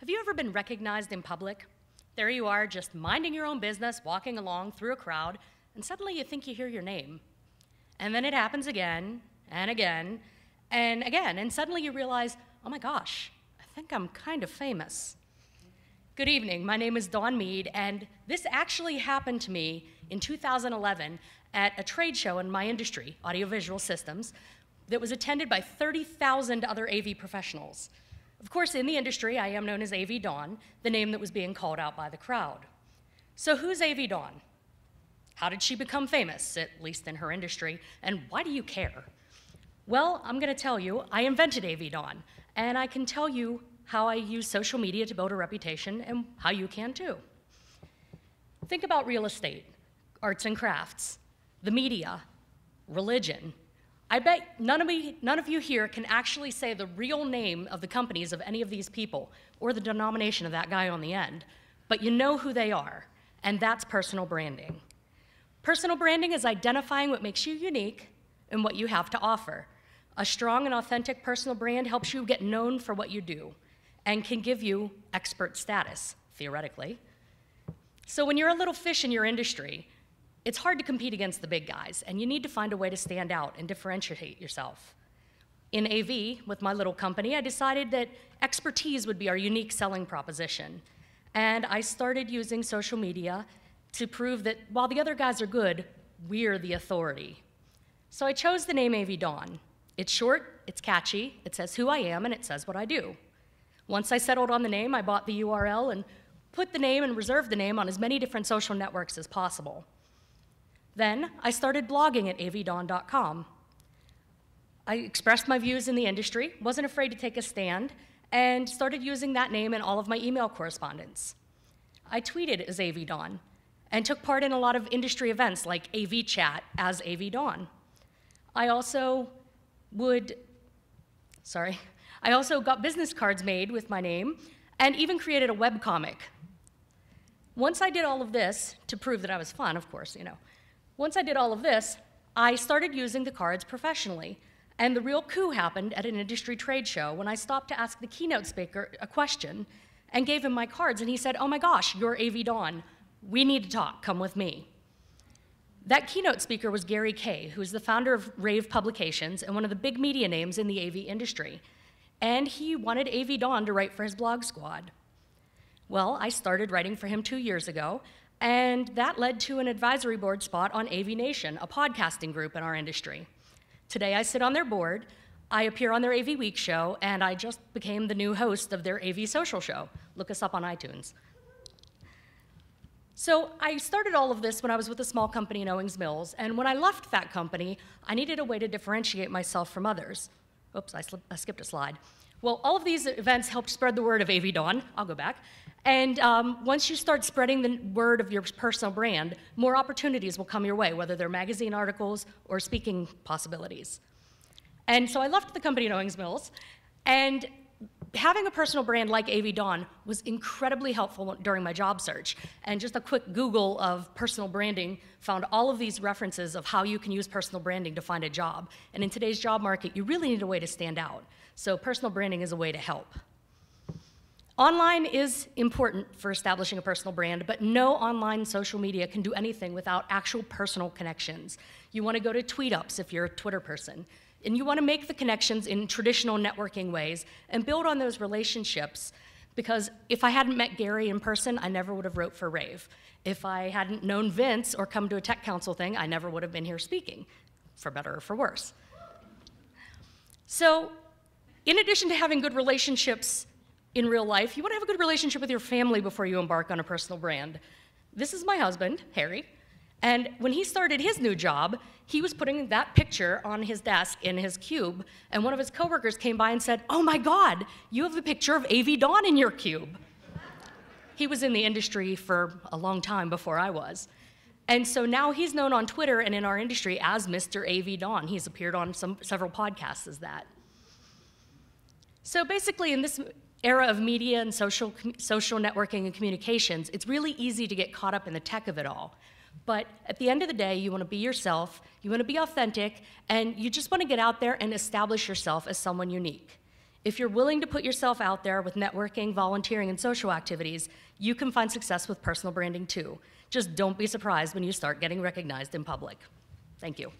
Have you ever been recognized in public? There you are, just minding your own business, walking along through a crowd, and suddenly you think you hear your name. And then it happens again, and again, and again, and suddenly you realize, oh my gosh, I think I'm kind of famous. Good evening, my name is Dawn Meade, and this actually happened to me in 2011 at a trade show in my industry, audiovisual systems, that was attended by 30,000 other AV professionals. Of course, in the industry, I am known as AV Dawn, the name that was being called out by the crowd. So who's AV Dawn? How did she become famous, at least in her industry, and why do you care? Well, I'm gonna tell you, I invented AV Dawn, and I can tell you how I use social media to build a reputation and how you can too. Think about real estate, arts and crafts, the media, religion. I bet none of you here can actually say the real name of the companies of any of these people or the denomination of that guy on the end, but you know who they are, and that's personal branding. Personal branding is identifying what makes you unique and what you have to offer. A strong and authentic personal brand helps you get known for what you do and can give you expert status, theoretically. So when you're a little fish in your industry, it's hard to compete against the big guys, and you need to find a way to stand out and differentiate yourself. In AV, with my little company, I decided that expertise would be our unique selling proposition. And I started using social media to prove that while the other guys are good, we're the authority. So I chose the name AV Dawn. It's short, it's catchy, it says who I am, and it says what I do. Once I settled on the name, I bought the URL and put the name and reserved the name on as many different social networks as possible. Then I started blogging at avdawn.com. I expressed my views in the industry, wasn't afraid to take a stand, and started using that name in all of my email correspondence. I tweeted as AV Dawn and took part in a lot of industry events like AV Chat as AV Dawn. I also got business cards made with my name and even created a webcomic. Once I did all of this, to prove that I was fun, of course, once I did all of this, I started using the cards professionally. And the real coup happened at an industry trade show when I stopped to ask the keynote speaker a question and gave him my cards, and he said, oh my gosh, you're AV Dawn. We need to talk, come with me. That keynote speaker was Gary Kay, who's the founder of Rave Publications and one of the big media names in the AV industry. And he wanted AV Dawn to write for his blog squad. Well, I started writing for him 2 years ago, and that led to an advisory board spot on AV Nation, a podcasting group in our industry. Today I sit on their board, I appear on their AV Week show, and I just became the new host of their AV Social show. Look us up on iTunes. So I started all of this when I was with a small company in Owings Mills, and when I left that company, I needed a way to differentiate myself from others. Oops, I skipped a slide. Well, all of these events helped spread the word of AV Dawn. I'll go back. And once you start spreading the word of your personal brand, more opportunities will come your way, whether they're magazine articles or speaking possibilities. And so I left the company in Owings Mills, and having a personal brand like AV Dawn was incredibly helpful during my job search. And just a quick Google of personal branding found all of these references of how you can use personal branding to find a job. And in today's job market, you really need a way to stand out. So personal branding is a way to help. Online is important for establishing a personal brand, but no online social media can do anything without actual personal connections. You want to go to tweet-ups if you're a Twitter person, and you want to make the connections in traditional networking ways and build on those relationships, because if I hadn't met Gary in person, I never would have wrote for Rave. If I hadn't known Vince or come to a tech council thing, I never would have been here speaking, for better or for worse. So, in addition to having good relationships in real life, you want to have a good relationship with your family before you embark on a personal brand. This is my husband, Harry, and when he started his new job, he was putting that picture on his desk in his cube, and one of his coworkers came by and said, oh my God, you have a picture of AV Dawn in your cube. He was in the industry for a long time before I was. And so now he's known on Twitter and in our industry as Mr. AV Dawn. He's appeared on several podcasts as that. So basically, in this era of media and social networking and communications, it's really easy to get caught up in the tech of it all. But at the end of the day, you want to be yourself, you want to be authentic, and you just want to get out there and establish yourself as someone unique. If you're willing to put yourself out there with networking, volunteering, and social activities, you can find success with personal branding too. Just don't be surprised when you start getting recognized in public. Thank you.